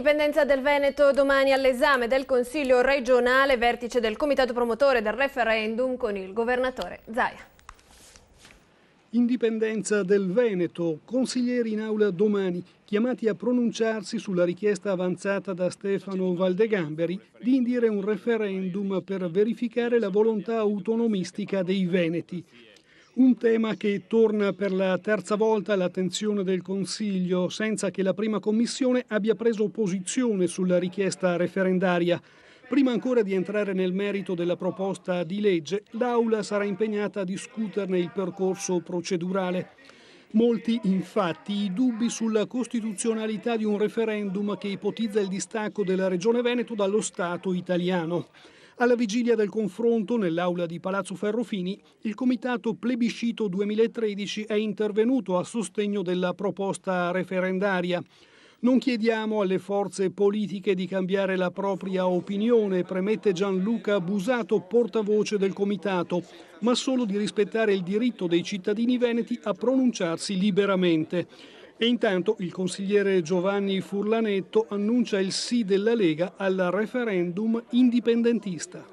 Indipendenza del Veneto domani all'esame del Consiglio regionale, vertice del comitato promotore del referendum con il governatore Zaia. Indipendenza del Veneto, consiglieri in aula domani, chiamati a pronunciarsi sulla richiesta avanzata da Stefano Valdegamberi di indire un referendum per verificare la volontà autonomistica dei veneti. Un tema che torna per la terza volta all'attenzione del Consiglio, senza che la prima commissione abbia preso posizione sulla richiesta referendaria. Prima ancora di entrare nel merito della proposta di legge, l'Aula sarà impegnata a discuterne il percorso procedurale. Molti, infatti, i dubbi sulla costituzionalità di un referendum che ipotizza il distacco della Regione Veneto dallo Stato italiano. Alla vigilia del confronto nell'aula di Palazzo Ferrofini, il Comitato Plebiscito 2013 è intervenuto a sostegno della proposta referendaria. Non chiediamo alle forze politiche di cambiare la propria opinione, premette Gianluca Busato, portavoce del Comitato, ma solo di rispettare il diritto dei cittadini veneti a pronunciarsi liberamente. E intanto il consigliere Giovanni Furlanetto annuncia il sì della Lega al referendum indipendentista.